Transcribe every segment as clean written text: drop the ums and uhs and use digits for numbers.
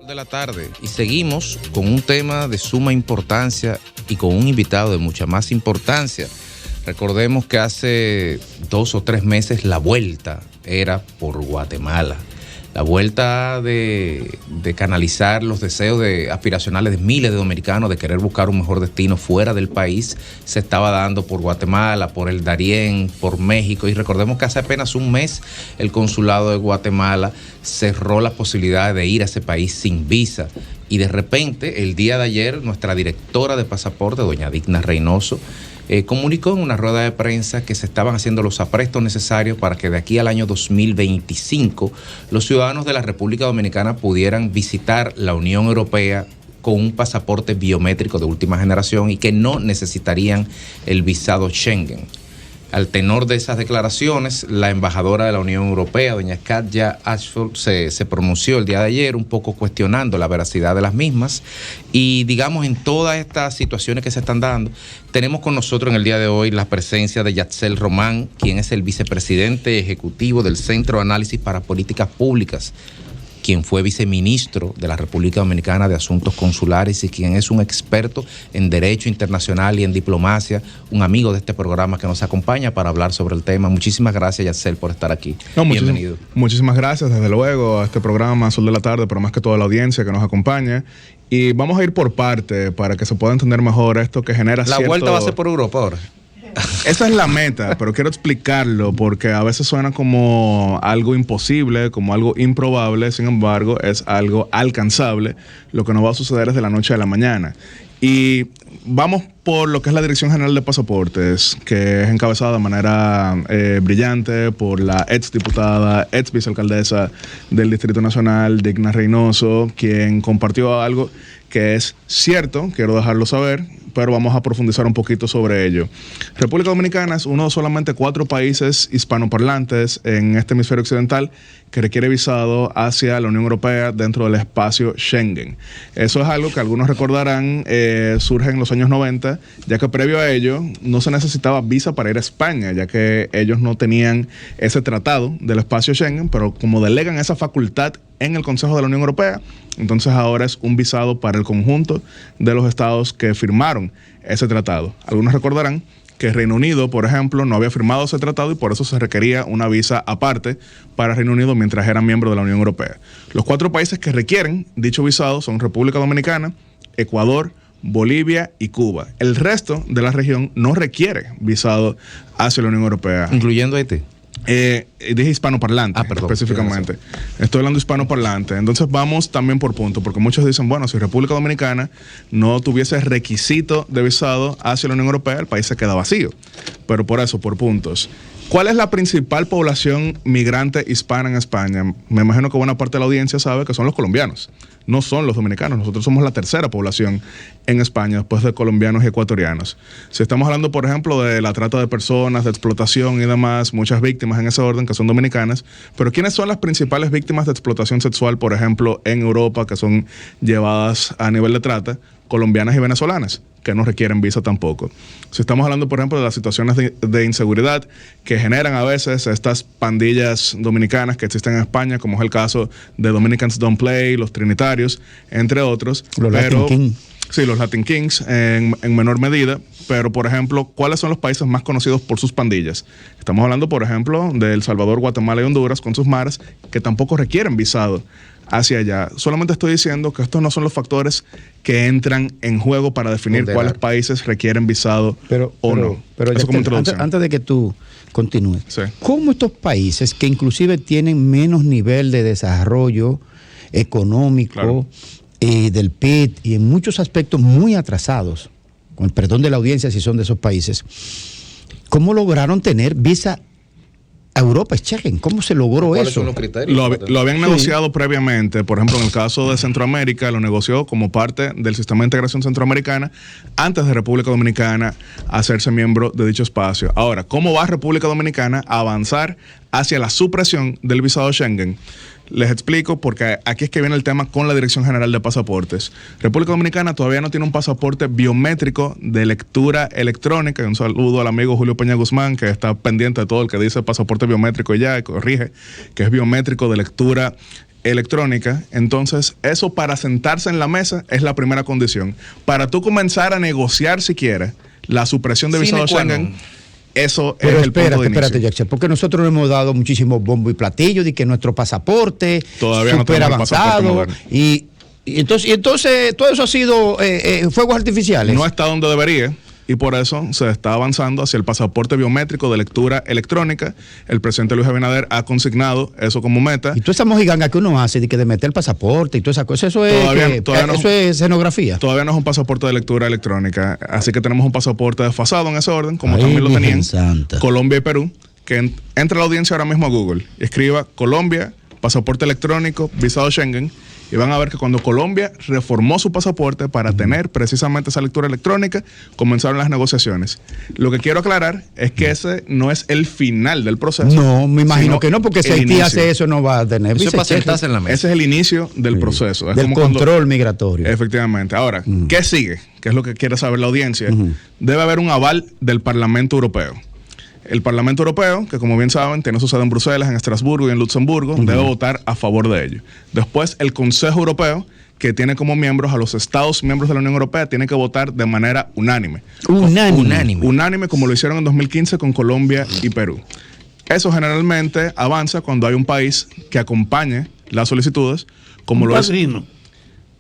De la tarde y seguimos con un tema de suma importancia y con un invitado de mucha más importancia. Recordemos que hace 2 o 3 meses la vuelta era por Guatemala. La vuelta de canalizar los deseos aspiracionales de miles de dominicanos de querer buscar un mejor destino fuera del país se estaba dando por Guatemala, por el Darién, por México. Y recordemos que hace apenas un mes el consulado de Guatemala cerró las posibilidades de ir a ese país sin visa. Y de repente, el día de ayer, nuestra directora de pasaporte, doña Digna Reynoso, comunicó en una rueda de prensa que se estaban haciendo los aprestos necesarios para que de aquí al año 2025 los ciudadanos de la República Dominicana pudieran visitar la Unión Europea con un pasaporte biométrico de última generación y que no necesitarían el visado Schengen. Al tenor de esas declaraciones, la embajadora de la Unión Europea, doña Katja Ashford, se pronunció el día de ayer un poco cuestionando la veracidad de las mismas y, digamos, en todas estas situaciones que se están dando, tenemos con nosotros en el día de hoy la presencia de Yatsel Román, quien es el vicepresidente ejecutivo del Centro de Análisis para Políticas Públicas, quien fue viceministro de la República Dominicana de Asuntos Consulares y quien es un experto en Derecho Internacional y en Diplomacia, un amigo de este programa que nos acompaña para hablar sobre el tema. Muchísimas gracias, Yatsel, por estar aquí. Bienvenido. Muchísimas gracias, desde luego, a este programa Sol de la Tarde, pero más que toda la audiencia que nos acompaña. Y vamos a ir por parte para que se pueda entender mejor esto que genera La vuelta va a ser por Europa ahora. Esa es la meta, pero quiero explicarlo porque a veces suena como algo imposible, como algo improbable, sin embargo es algo alcanzable. Lo que no va a suceder es de la noche a la mañana. Y vamos por lo que es la Dirección General de Pasaportes, que es encabezada de manera brillante por la exdiputada, ex vicealcaldesa del Distrito Nacional, Digna Reynoso, quien compartió algo que es cierto, quiero dejarlo saber, pero vamos a profundizar un poquito sobre ello. República Dominicana es uno de solamente 4 países hispanoparlantes en este hemisferio occidental que requiere visado hacia la Unión Europea dentro del espacio Schengen. Eso es algo que algunos recordarán, surge en los años 90, ya que previo a ello no se necesitaba visa para ir a España, ya que ellos no tenían ese tratado del espacio Schengen, pero como delegan esa facultad en el Consejo de la Unión Europea, entonces ahora es un visado para el conjunto de los estados que firmaron ese tratado. Algunos recordarán que Reino Unido, por ejemplo, no había firmado ese tratado y por eso se requería una visa aparte para Reino Unido mientras era miembro de la Unión Europea. Los 4 países que requieren dicho visado son República Dominicana, Ecuador, Bolivia y Cuba. El resto de la región no requiere visado hacia la Unión Europea. ¿Incluyendo Haití? Dije hispanoparlante, específicamente. Estoy hablando hispanoparlante. Entonces vamos también por punto, porque muchos dicen, bueno, si República Dominicana no tuviese requisito de visado hacia la Unión Europea, el país se queda vacío. Pero por eso, por puntos. ¿Cuál es la principal población migrante hispana en España? Me imagino que buena parte de la audiencia sabe que son los colombianos, no son los dominicanos. Nosotros somos la tercera población en España después de colombianos y ecuatorianos. Si estamos hablando, por ejemplo, de la trata de personas, de explotación y demás, muchas víctimas en ese orden que son dominicanas, pero ¿quiénes son las principales víctimas de explotación sexual, por ejemplo, en Europa, que son llevadas a nivel de trata? Colombianas y venezolanas, que no requieren visa tampoco. Si estamos hablando, por ejemplo, de las situaciones de inseguridad que generan a veces estas pandillas dominicanas que existen en España, como es el caso de Dominicans Don't Play, los Trinitarios, entre otros. Los Latin Kings. Sí, los Latin Kings en menor medida, pero por ejemplo, ¿cuáles son los países más conocidos por sus pandillas? Estamos hablando, por ejemplo, de El Salvador, Guatemala y Honduras con sus maras, que tampoco requieren visado hacia allá. Solamente estoy diciendo que estos no son los factores que entran en juego para definir cuáles países requieren visado o no. Pero eso como introducción. Antes de que tú continúes, sí. ¿Cómo estos países que inclusive tienen menos nivel de desarrollo económico, claro, del PIB y en muchos aspectos muy atrasados, con el perdón de la audiencia si son de esos países, cómo lograron tener visa a Europa? Schengen, ¿cómo se logró ¿Cuáles eso? son los criterios? Lo habían negociado previamente. Por ejemplo, en el caso de Centroamérica, lo negoció como parte del sistema de integración centroamericana antes de República Dominicana hacerse miembro de dicho espacio. Ahora, ¿cómo va República Dominicana a avanzar hacia la supresión del visado Schengen? Les explico porque aquí es que viene el tema con la Dirección General de Pasaportes. República Dominicana todavía no tiene un pasaporte biométrico de lectura electrónica. Y un saludo al amigo Julio Peña Guzmán, que está pendiente de todo el que dice pasaporte biométrico y ya, y corrige, que es biométrico de lectura electrónica. Entonces, eso para sentarse en la mesa es la primera condición. Para tú comenzar a negociar, si quieres, la supresión de visado Schengen, eso pero es el punto de inicio. Espérate, Jackson, porque nosotros le hemos dado muchísimo bombo y platillo de que nuestro pasaporte todavía súper no avanzado y entonces todo eso ha sido fuegos artificiales. No está donde debería. Y por eso se está avanzando hacia el pasaporte biométrico de lectura electrónica. El presidente Luis Abinader ha consignado eso como meta. Y toda esa mojiganga que uno hace de meter el pasaporte y toda esa cosa, eso es escenografía. Todavía no es un pasaporte de lectura electrónica. Así que tenemos un pasaporte desfasado en ese orden, como también lo tenían Colombia y Perú. Que entre la audiencia ahora mismo a Google y escriba Colombia, pasaporte electrónico, visado Schengen. Y van a ver que cuando Colombia reformó su pasaporte para tener precisamente esa lectura electrónica, comenzaron las negociaciones. Lo que quiero aclarar es que ese no es el final del proceso. No, me imagino que no, porque si Haití hace eso no va a tener. Eso para sentarse en la mesa. Ese es el inicio del proceso. Es del como control migratorio. Efectivamente. Ahora, ¿qué sigue? ¿Qué es lo que quiere saber la audiencia? Debe haber un aval del Parlamento Europeo. El Parlamento Europeo, que como bien saben, tiene su sede en Bruselas, en Estrasburgo y en Luxemburgo, debe votar a favor de ello. Después, el Consejo Europeo, que tiene como miembros a los Estados miembros de la Unión Europea, tiene que votar de manera unánime. Unánime, como lo hicieron en 2015 con Colombia y Perú. Eso generalmente avanza cuando hay un país que acompañe las solicitudes, como lo es.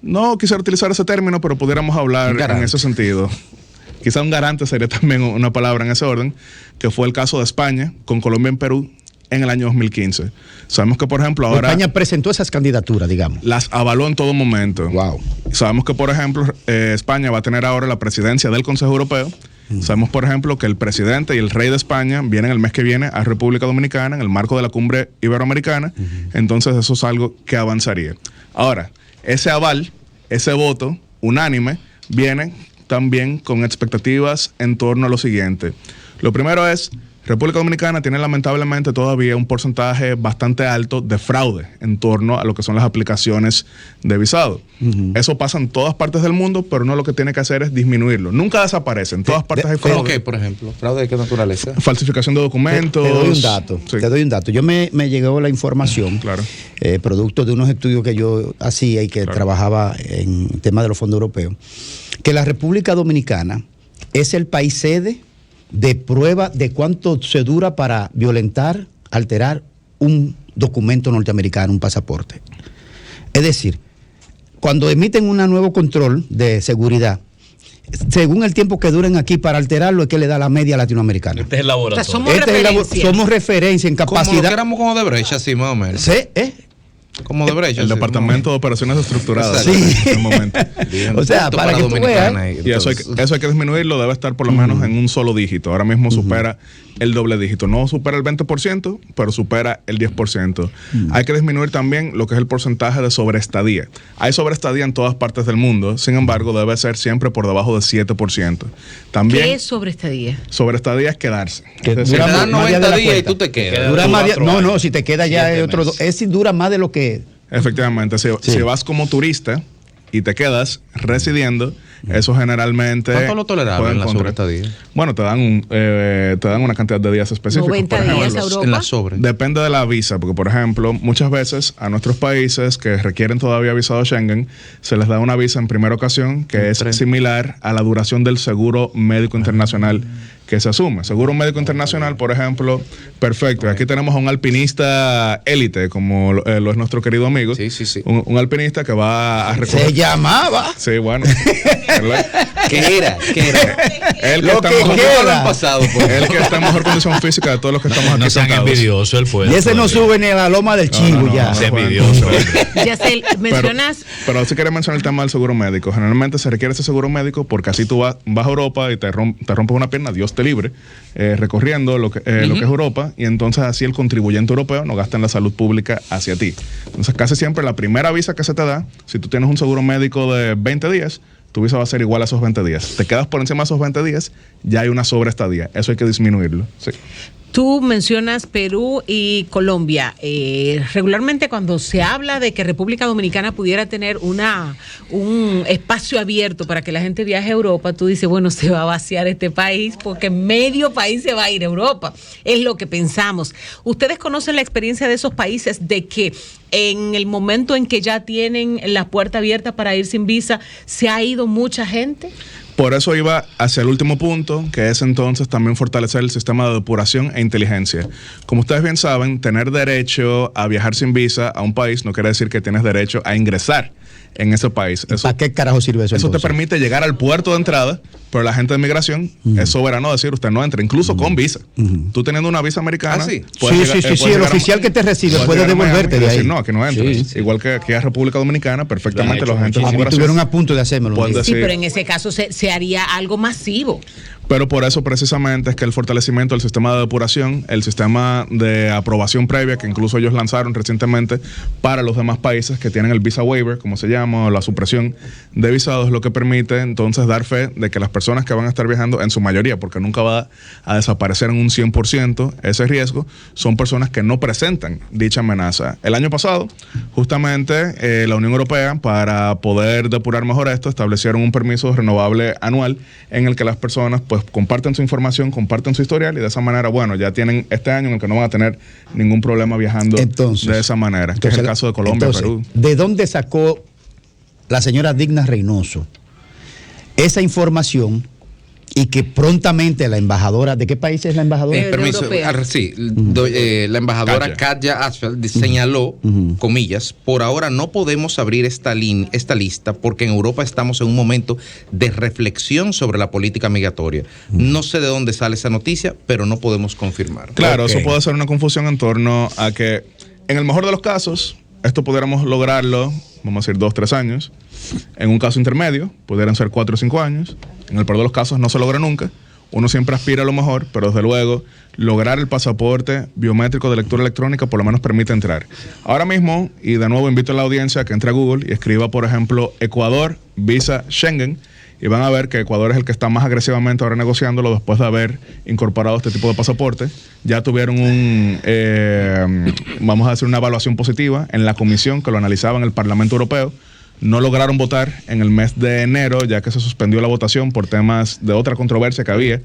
No quisiera utilizar ese término, pero pudiéramos hablar en ese sentido. Quizá un garante sería también una palabra en ese orden, que fue el caso de España con Colombia y Perú en el año 2015. Sabemos que, por ejemplo, ahora... España presentó esas candidaturas, digamos. Las avaló en todo momento. Wow. Sabemos que, por ejemplo, España va a tener ahora la presidencia del Consejo Europeo. Sabemos, por ejemplo, que el presidente y el rey de España vienen el mes que viene a República Dominicana en el marco de la cumbre iberoamericana. Entonces, eso es algo que avanzaría. Ahora, ese aval, ese voto unánime, viene también con expectativas en torno a lo siguiente. Lo primero es, República Dominicana tiene lamentablemente todavía un porcentaje bastante alto de fraude en torno a lo que son las aplicaciones de visado. Eso pasa en todas partes del mundo, pero no, lo que tiene que hacer es disminuirlo. Nunca desaparece, en todas partes hay fraude. ¿Cómo qué, por ejemplo? ¿Fraude de qué naturaleza? Falsificación de documentos. Te doy un dato. Sí. Te doy un dato. Yo me llegó la información, producto de unos estudios que yo hacía y que trabajaba en temas de los fondos europeos, que la República Dominicana es el país sede de prueba de cuánto se dura para violentar, alterar un documento norteamericano, un pasaporte. Es decir, cuando emiten un nuevo control de seguridad, según el tiempo que duren aquí para alterarlo, es que le da la media latinoamericana. Este es el laboratorio. O sea, somos referencia en capacidad. Como lo que éramos como de brecha, así más o menos. ¿Sí? Como de brecha. El Departamento de Operaciones Estructuradas. Sí. En el momento. O sea, para que tú veas. Y eso hay que disminuirlo, debe estar por lo menos en un solo dígito. Ahora mismo supera el doble dígito. No supera el 20%, pero supera el 10%. Hay que disminuir también lo que es el porcentaje de sobreestadía. Hay sobreestadía en todas partes del mundo, sin embargo, debe ser siempre por debajo del 7%. También, ¿qué es sobreestadía? Sobreestadía es quedarse. Que es decir, te dan 90 días y tú te quedas. Dura más no, si te queda ya es otro. Es si dura más de lo que. Efectivamente, si vas como turista y te quedas residiendo, eso generalmente... ¿Cuánto es lo tolerable en la sobreestadía? Bueno, te dan una cantidad de días específicos. 90 días a Europa. En la sobre. Depende de la visa, porque por ejemplo, muchas veces a nuestros países que requieren todavía visado Schengen, se les da una visa en primera ocasión que es similar a la duración del seguro médico internacional que se asume. Seguro médico internacional, por ejemplo, perfecto. Y aquí tenemos a un alpinista élite, como lo es nuestro querido amigo. Sí. Un alpinista que va a recorrer. Se llamaba. Sí, bueno. ¿Qué era? El que Lo está que mejor queda. Pasado, el que está en mejor condición física de todos los que estamos aquí No sean sentados. envidiosos, él puede. Y ese no sube ni a la loma del chivo ya. Se envidioso. Ya sé, mencionas. Pero sí quería mencionar el tema del seguro médico. Generalmente se requiere ese seguro médico porque así tú vas a Europa y te rompes una pierna, Dios te libre, recorriendo lo que es Europa, y entonces así el contribuyente europeo no gasta en la salud pública hacia ti. Entonces casi siempre la primera visa que se te da, si tú tienes un seguro médico de 20 días, tu visa va a ser igual a esos 20 días. Te quedas por encima de esos 20 días, ya hay una sobreestadía. Eso hay que disminuirlo. Sí. Tú mencionas Perú y Colombia. Regularmente cuando se habla de que República Dominicana pudiera tener un espacio abierto para que la gente viaje a Europa, tú dices, bueno, se va a vaciar este país porque medio país se va a ir a Europa. Es lo que pensamos. ¿Ustedes conocen la experiencia de esos países de que en el momento en que ya tienen la puerta abierta para ir sin visa, se ha ido mucha gente? Por eso iba hacia el último punto, que es entonces también fortalecer el sistema de depuración e inteligencia. Como ustedes bien saben, tener derecho a viajar sin visa a un país no quiere decir que tienes derecho a ingresar en ese país. ¿Para qué carajo sirve eso? Eso entonces? te permite llegar al puerto de entrada, pero la gente de migración es soberano decir usted no entra, incluso con visa. Tú teniendo una visa americana. Sí, el oficial que te recibe puede devolverte de ahí. Decir, no, aquí no entras. Igual que aquí a República Dominicana, perfectamente los agentes de migración estuvieron a punto de hacérmelo. Sí, pero en ese caso se haría algo masivo. Pero por eso precisamente es que el fortalecimiento del sistema de depuración, el sistema de aprobación previa que incluso ellos lanzaron recientemente para los demás países que tienen el visa waiver, como se llama, o la supresión de visados, es lo que permite entonces dar fe de que las personas que van a estar viajando, en su mayoría, porque nunca va a desaparecer en un 100% ese riesgo, son personas que no presentan dicha amenaza. El año pasado, justamente la Unión Europea, para poder depurar mejor esto, establecieron un permiso renovable anual en el que las personas pues comparten su información, comparten su historial y de esa manera, bueno, ya tienen este año en el que no van a tener ningún problema viajando de esa manera, que es el caso de Colombia, Perú. ¿De dónde sacó la señora Digna Reynoso esa información y que prontamente la embajadora, ¿de qué país es la embajadora? Permiso, sí, la embajadora Katja Asfeld señaló, comillas, por ahora no podemos abrir esta lista porque en Europa estamos en un momento de reflexión sobre la política migratoria. No sé de dónde sale esa noticia, pero no podemos confirmar. Claro, eso puede ser una confusión en torno a que, en el mejor de los casos, esto pudiéramos lograrlo, vamos a decir 2-3 años. En un caso intermedio, pudieran ser 4 o 5 años. En el peor de los casos no se logra nunca. Uno siempre aspira a lo mejor, pero desde luego lograr el pasaporte biométrico de lectura electrónica por lo menos permite entrar. Ahora mismo, y de nuevo invito a la audiencia a que entre a Google y escriba, por ejemplo, Ecuador, visa Schengen, y van a ver que Ecuador es el que está más agresivamente ahora negociándolo después de haber incorporado este tipo de pasaporte. Ya tuvieron vamos a decir, una evaluación positiva en la comisión que lo analizaba en el Parlamento Europeo. No lograron votar en el mes de enero, ya que se suspendió la votación por temas de otra controversia que había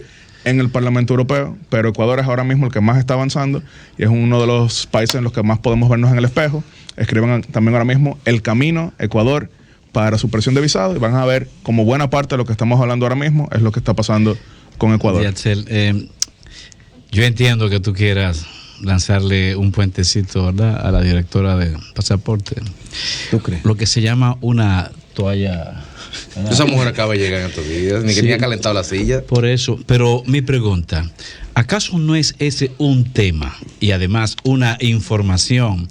en el Parlamento Europeo, pero Ecuador es ahora mismo el que más está avanzando y es uno de los países en los que más podemos vernos en el espejo. Escriban también ahora mismo El Camino, Ecuador, para supresión de visado y van a ver como buena parte de lo que estamos hablando ahora mismo es lo que está pasando con Ecuador. Yatzel, yo entiendo que tú quieras lanzarle un puentecito, ¿verdad?, a la directora de pasaporte. ¿Tú crees? Lo que se llama una toalla. Esa mujer acaba de llegar en estos días, ni que ni ha calentado la silla. Por eso, pero mi pregunta, ¿acaso no es ese un tema y además una información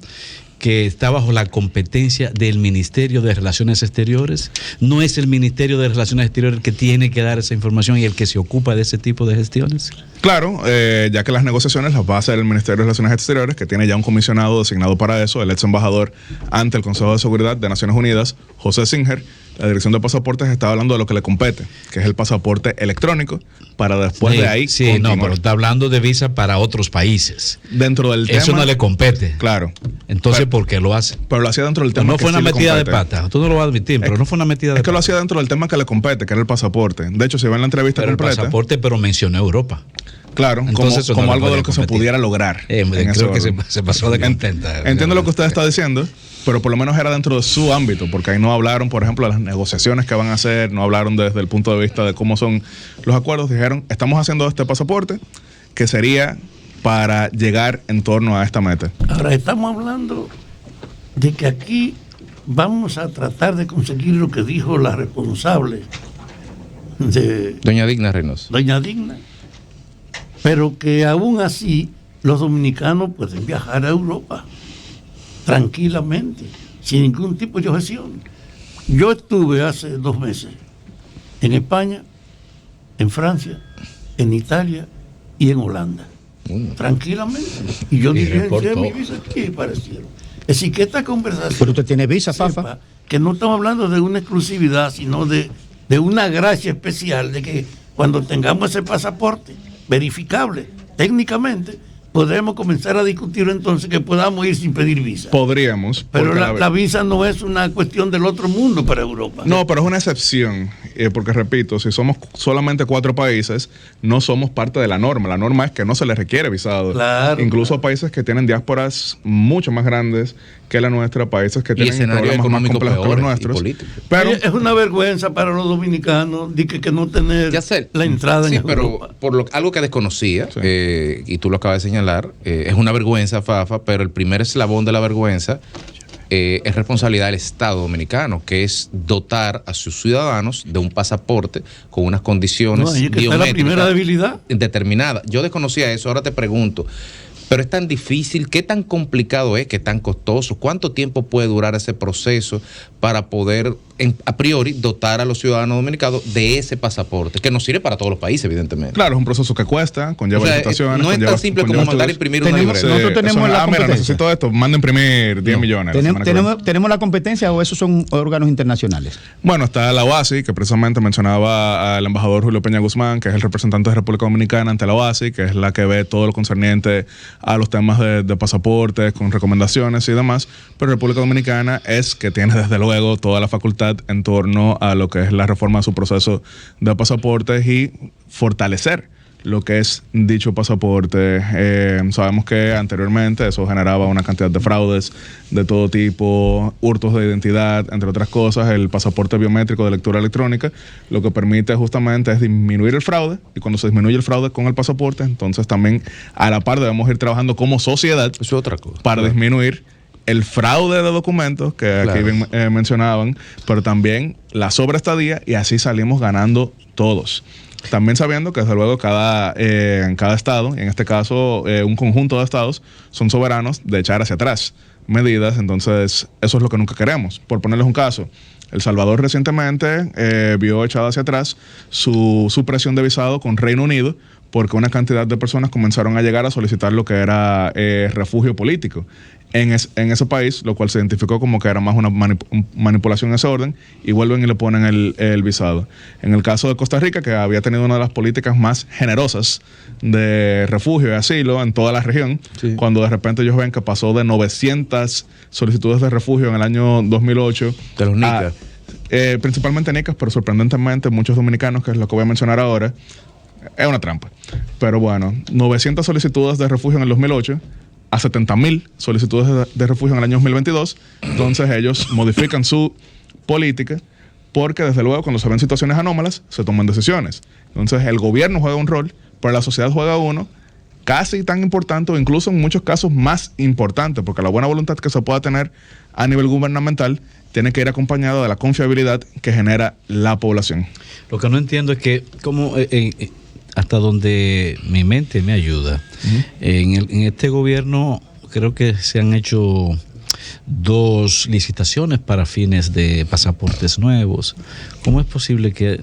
que está bajo la competencia del Ministerio de Relaciones Exteriores? ¿No es el Ministerio de Relaciones Exteriores el que tiene que dar esa información y el que se ocupa de ese tipo de gestiones? Claro, ya que las negociaciones las va a hacer el Ministerio de Relaciones Exteriores, que tiene ya un comisionado designado para eso, el ex embajador ante el Consejo de Seguridad de Naciones Unidas, José Singer. La Dirección de Pasaportes está hablando de lo que le compete, que es el pasaporte electrónico, para después de ahí continuar. No, pero está hablando de visa para otros países. Dentro del tema. Eso no le compete. Claro. Entonces, ¿por qué lo hace? Pero lo hacía dentro del tema. No fue una metida de pata. Tú no lo vas a admitir, pero no fue una metida de pata. Es que lo hacía dentro del tema que le compete, que era el pasaporte. De hecho, si ven la entrevista completa. El pasaporte, pero mencionó Europa. Claro, entonces, como algo de lo que se pudiera lograr. Creo que se pasó de contenta. Entiendo lo que usted está diciendo, pero por lo menos era dentro de su ámbito, porque ahí no hablaron, por ejemplo, de las negociaciones que van a hacer, no hablaron desde el punto de vista de cómo son los acuerdos. Dijeron, estamos haciendo este pasaporte que sería para llegar en torno a esta meta. Ahora estamos hablando de que aquí vamos a tratar de conseguir lo que dijo la responsable de Doña Digna Reynoso. Doña Digna, pero que aún así los dominicanos pueden viajar a Europa tranquilamente, sin ningún tipo de objeción. Yo estuve hace 2 meses en España, en Francia, en Italia y en Holanda. Tranquilamente. Y yo diligencié mi visa aquí y parecieron. Es decir, que esta conversación... Pero usted tiene visa, Fafa. Que no estamos hablando de una exclusividad, sino de una gracia especial, de que cuando tengamos ese pasaporte verificable, técnicamente podemos comenzar a discutir entonces que podamos ir sin pedir visa. Podríamos. Pero la visa no es una cuestión del otro mundo para Europa. No, pero es una excepción, porque repito, si somos solamente 4 países, no somos parte de la norma. La norma es que no se les requiere visado. Claro, incluso a países que tienen diásporas mucho más grandes que la nuestra, países que tienen problemas más complejos que los nuestros. Pero es una vergüenza para los dominicanos de que no tener la entrada en Europa. Pero algo que desconocía, y tú lo acabas de señalar, es una vergüenza, Fafa, pero el primer eslabón de la vergüenza es responsabilidad del Estado dominicano, que es dotar a sus ciudadanos de un pasaporte con unas condiciones biométricas, la primera debilidad determinadas. Yo desconocía eso, ahora te pregunto, pero es tan difícil, qué tan complicado es, qué tan costoso, cuánto tiempo puede durar ese proceso para poder, a priori, dotar a los ciudadanos dominicanos de ese pasaporte, que nos sirve para todos los países, evidentemente. Claro, es un proceso que cuesta, conlleva licitaciones. No es tan simple como mandar imprimir una libreta. Nosotros tenemos la competencia. Mira, necesito esto, manda imprimir 10 millones. ¿Tenemos la competencia o esos son órganos internacionales? Bueno, está la OASI, que precisamente mencionaba al embajador Julio Peña Guzmán, que es el representante de República Dominicana ante la OASI, que es la que ve todo lo concerniente a los temas de pasaportes, con recomendaciones y demás. Pero República Dominicana es que tiene desde luego toda la facultad en torno a lo que es la reforma de su proceso de pasaportes y fortalecer lo que es dicho pasaporte. Sabemos que anteriormente eso generaba una cantidad de fraudes de todo tipo, hurtos de identidad, entre otras cosas. El pasaporte biométrico de lectura electrónica lo que permite justamente es disminuir el fraude, y cuando se disminuye el fraude con el pasaporte, entonces también a la par debemos ir trabajando como sociedad eso es otra cosa, para disminuir el fraude de documentos que aquí bien, mencionaban, pero también la sobreestadía, y así salimos ganando todos. También sabiendo que desde luego en cada estado, y en este caso un conjunto de estados, son soberanos de echar hacia atrás medidas. Entonces eso es lo que nunca queremos. Por ponerles un caso, El Salvador recientemente vio echada hacia atrás su supresión de visado con Reino Unido, porque una cantidad de personas comenzaron a llegar a solicitar lo que era refugio político en ese país, lo cual se identificó como que era más una manipulación en ese orden, y vuelven y le ponen el visado. En el caso de Costa Rica, que había tenido una de las políticas más generosas de refugio y asilo en toda la región, cuando de repente ellos ven que pasó de 900 solicitudes de refugio en el año 2008 de los nicas, principalmente nicas, pero sorprendentemente muchos dominicanos, que es lo que voy a mencionar ahora. Es una trampa. Pero bueno, 900 solicitudes de refugio en el 2008 a 70,000 solicitudes de refugio en el año 2022. Entonces ellos modifican su política, porque desde luego cuando se ven situaciones anómalas se toman decisiones. Entonces el gobierno juega un rol, pero la sociedad juega uno casi tan importante, o incluso en muchos casos más importante, porque la buena voluntad que se pueda tener a nivel gubernamental tiene que ir acompañada de la confiabilidad que genera la población. Lo que no entiendo es que como hasta donde mi mente me ayuda, en este gobierno creo que se han hecho 2 licitaciones para fines de pasaportes nuevos. ¿Cómo es posible que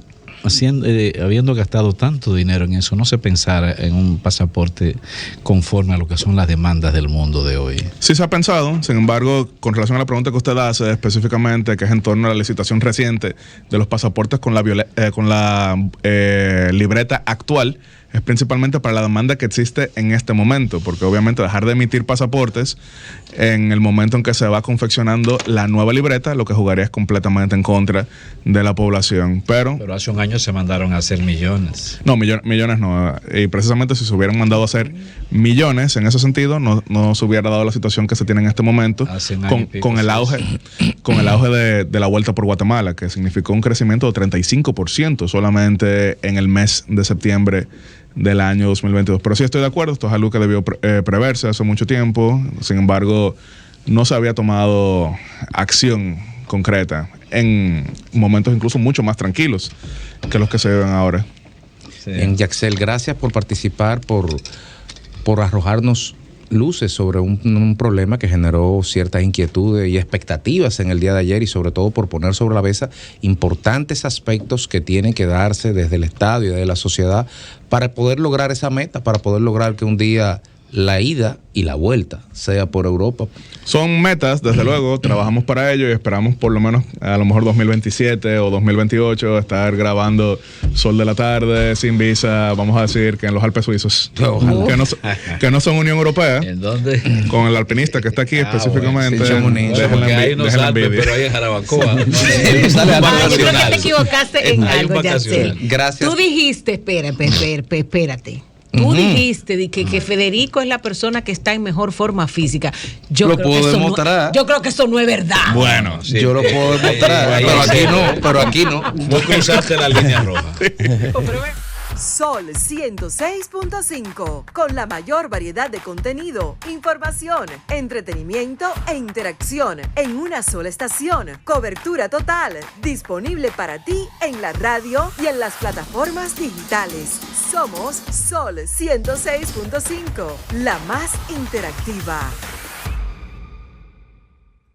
habiendo gastado tanto dinero en eso, no se pensara en un pasaporte conforme a lo que son las demandas del mundo de hoy? Sí se ha pensado, sin embargo, con relación a la pregunta que usted hace específicamente, que es en torno a la licitación reciente de los pasaportes con la libreta actual, es principalmente para la demanda que existe en este momento, porque obviamente dejar de emitir pasaportes en el momento en que se va confeccionando la nueva libreta, lo que jugaría es completamente en contra de la población. Pero hace un año se mandaron a hacer millones. No, millones no. Y precisamente si se hubieran mandado a hacer millones en ese sentido, no se hubiera dado la situación que se tiene en este momento con el auge de la Vuelta por Guatemala, que significó un crecimiento de 35% solamente en el mes de septiembre del año 2022. Pero sí estoy de acuerdo, esto es algo que debió preverse hace mucho tiempo. Sin embargo, no se había tomado acción concreta en momentos incluso mucho más tranquilos que los que se viven ahora. Sí. Yaxel, gracias por participar, por arrojarnos luces sobre un problema que generó ciertas inquietudes y expectativas en el día de ayer, y sobre todo por poner sobre la mesa importantes aspectos que tienen que darse desde el Estado y desde la sociedad para poder lograr esa meta, para poder lograr que un día la ida y la vuelta, sea por Europa. Son metas, desde luego, trabajamos para ello y esperamos por lo menos a lo mejor 2027 o 2028 estar grabando Sol de la Tarde, sin visa, vamos a decir que en los Alpes suizos, que no son Unión Europea. ¿En dónde? Con el alpinista que está aquí específicamente. Bueno, sí, Chamonix. Porque hay unos Alpes, pero hay en Jarabacoa. Yo creo que te equivocaste en Hay un algo, vacacional. Yacel. Gracias. Tú dijiste, espérate. Tú dijiste que Federico es la persona que está en mejor forma física. Lo puedo demostrar. Yo creo que eso no es verdad. Bueno, Sí. Yo lo puedo demostrar, Ahí, pero aquí no. Vos cruzaste la línea roja. Sol 106.5, con la mayor variedad de contenido, información, entretenimiento e interacción en una sola estación. Cobertura total, disponible para ti en la radio y en las plataformas digitales. Somos Sol 106.5, la más interactiva.